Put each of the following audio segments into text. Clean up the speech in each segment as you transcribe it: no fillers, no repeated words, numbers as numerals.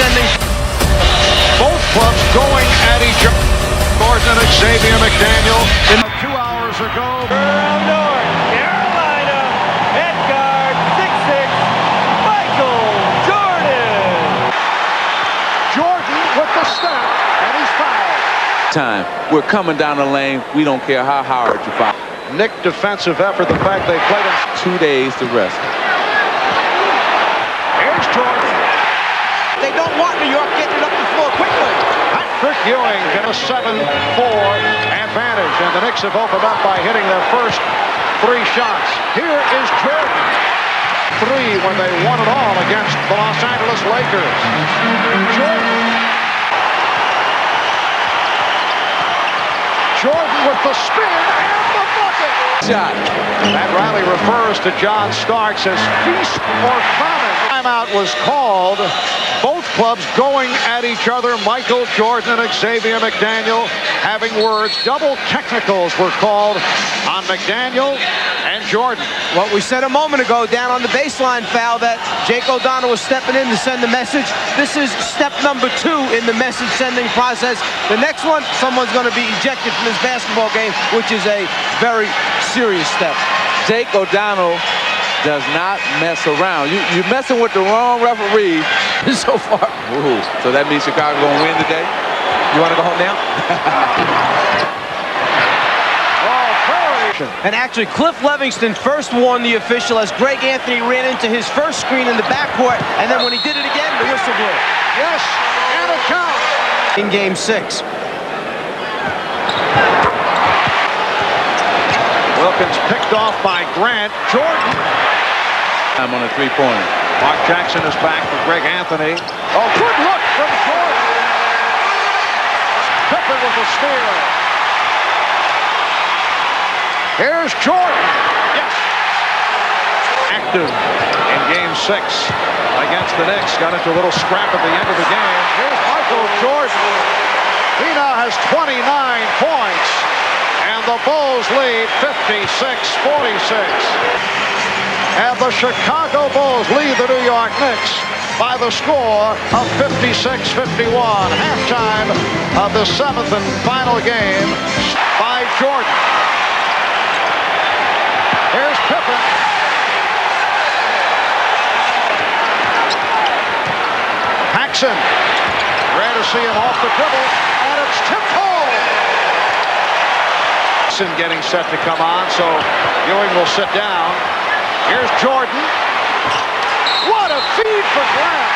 sending. Both clubs going at each other. Gordon and Xavier McDaniel. 2 hours ago. From North Carolina, at guard, 6'6", Michael Jordan. Jordan with the step, and he's fouled. Time. We're coming down the lane. We don't care how hard you foul. Knick defensive effort, the fact they played him. 2 days to rest. Here's Jordan. They don't want New York getting it up the floor quickly. Patrick Ewing get a 7-4 advantage, and the Knicks have opened up by hitting their first 3 shots. Here is Jordan. 3 when they won it all against the Los Angeles Lakers. Jordan with the spin and the bucket. Shot. That rally refers to John Starks as feast or famine. Timeout was called. Both clubs going at each other. Michael Jordan and Xavier McDaniel having words. Double technicals were called on McDaniel and Jordan. What we said a moment ago down on the baseline foul that Jake O'Donnell was stepping in to send the message. This is step number 2 in the message sending process. The next one, someone's going to be ejected from this basketball game, which is a very serious step. Jake O'Donnell does not mess around. You're messing with the wrong referee so far. Ooh. So that means Chicago going to win today? You want to go home now? And actually, Cliff Levingston first warned the official as Greg Anthony ran into his first screen in the backcourt, and then when he did it again, the whistle blew. Yes, and a count. In Game 6. Wilkins picked off by Grant. Jordan. I'm on a 3-pointer. Mark Jackson is back for Greg Anthony. Oh, good look from Jordan. Pippen with a steal. Here's Jordan. Yes. Active in Game 6 against the Knicks. Got into a little scrap at the end of the game. Here's Michael Jordan. He now has 29 points. And the Bulls lead 56-46. And the Chicago Bulls lead the New York Knicks by the score of 56-51. Halftime of the 7th and final game by Jordan. Here's Pippen. Paxson. Rare to see him off the dribble. And it's tipped home. Paxson getting set to come on, so Ewing will sit down. Here's Jordan. What a feed for Grant.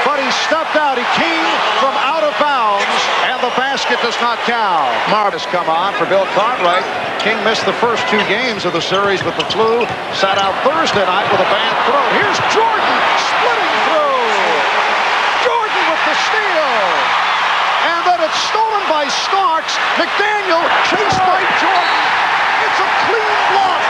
But he stepped out. He came from out of bounds, and the basket does not count. Marv has come on for Bill Cartwright. King missed the first 2 games of the series with the flu. Sat out Thursday night with a bad throat. Here's Jordan splitting through. Jordan with the steal. And then it's stolen by Starks. McDaniel chased by Jordan. It's a clean block.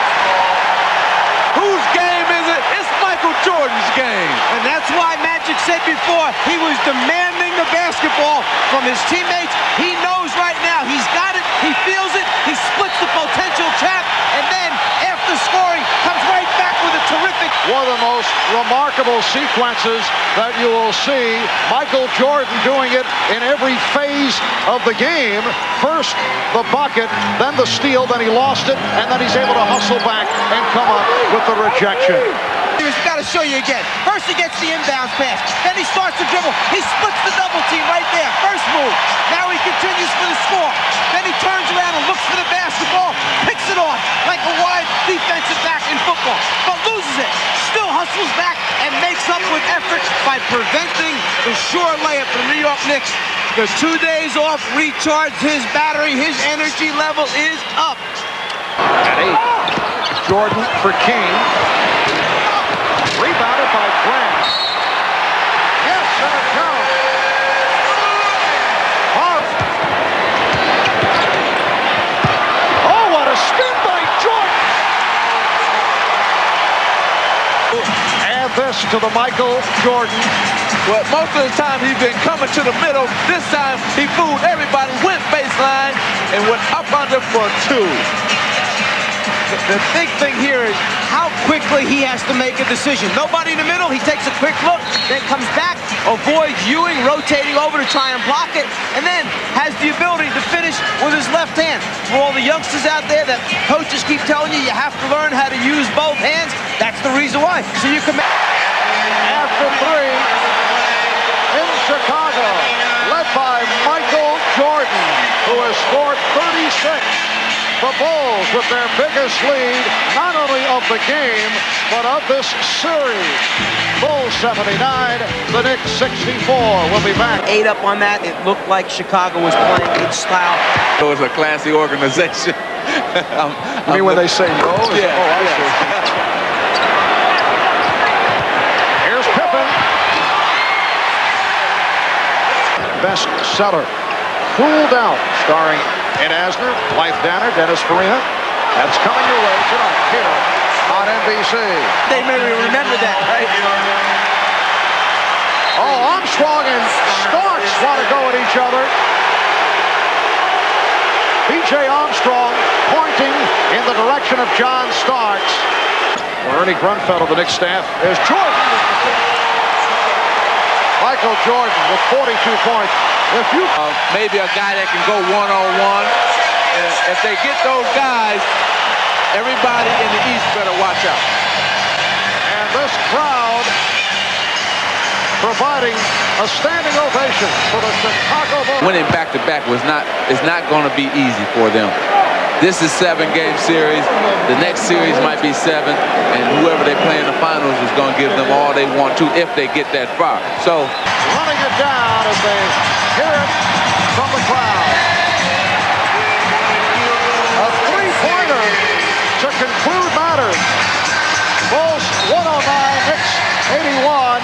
Whose game is it? It's Michael Jordan's game. And that's why Magic said before he was demanding the basketball from his teammates. He knows right now he's got it. He feels it. He splits the potential trap. And then after scoring, comes right back with a terrific. One of the most remarkable sequences that you will see. Michael Jordan doing it in every phase of the game. First the bucket, then the steal, then he lost it, and then he's able to hustle back and come up with the rejection. He's got to show you again. First he gets the inbounds pass, then he starts to dribble. He splits the double team right there. First move. Now he continues for the score. Then he turns around and looks for the basketball, picks it off like a wide defensive back in football, but loses it. Still hustles back and makes up with effort by preventing the sure layup for the New York Knicks. The 2 days off recharged his battery. His energy level is up. At 8, Jordan for King. Rebounded by Grant. Yes, and a count. Oh, what a spin by Jordan. Add this to the Michael Jordan. Well, most of the time he's been coming to the middle. This time he fooled everybody, went baseline, and went up under for 2. The big thing here is how quickly he has to make a decision. Nobody in the middle. He takes a quick look, then comes back, avoids Ewing rotating over to try and block it, and then has the ability to finish with his left hand. For all the youngsters out there that coaches keep telling you have to learn how to use both hands, that's the reason why. So you can... After three in Chicago, led by Michael Jordan, who has scored 36. The Bulls with their biggest lead, not only of the game, but of this series. Bulls 79, the Knicks 64. We'll be back. 8 up on that. It looked like Chicago was playing good style. It was a classy organization. I mean, when they say no? Yeah. Oh, I see. Here's Pippen. Best seller. Cooled out, starring Ed Asner, Blythe Danner, Dennis Farina. That's coming your way tonight here on NBC. They maybe remember that, right? Oh, Armstrong and Starks want to go at each other. B.J. Armstrong pointing in the direction of John Starks. Ernie Grunfeld of the Knicks staff is Jordan. Michael Jordan with 42 points. If you maybe a guy that can go one-on-one. If they get those guys, everybody in the East better watch out. And this crowd providing a standing ovation for the Chicago Bulls. Winning back-to-back is not going to be easy for them. This is 7-game series. The next series might be 7, and whoever they play in the finals is going to give them all they want to if they get that far. So running it down as they hear it from the crowd. A three-pointer to conclude matters. Bulls 109, Knicks 81.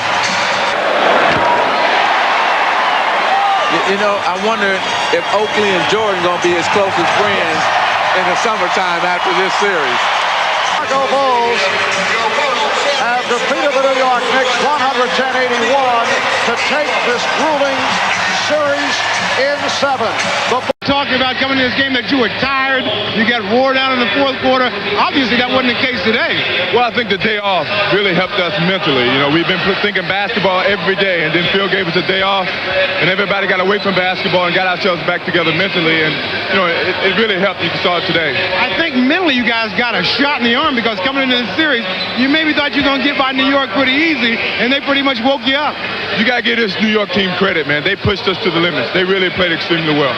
You know, I wonder if Oakley and Jordan going to be his closest friends in the summertime after this series. Chicago Bulls have defeated the New York Knicks 110-81 to take this grueling series in 7. Talking about coming to this game that you were tired, you got wore down in the fourth quarter. Obviously, that wasn't the case today. Well, I think the day off really helped us mentally. You know, we've been thinking basketball every day, and then Phil gave us a day off, and everybody got away from basketball and got ourselves back together mentally, and, you know, it really helped. You saw it today. I think mentally you guys got a shot in the arm because coming into this series, you maybe thought you were going to get by New York pretty easy, and they pretty much woke you up. You got to give this New York team credit, man. They pushed us to the limits. They really played extremely well.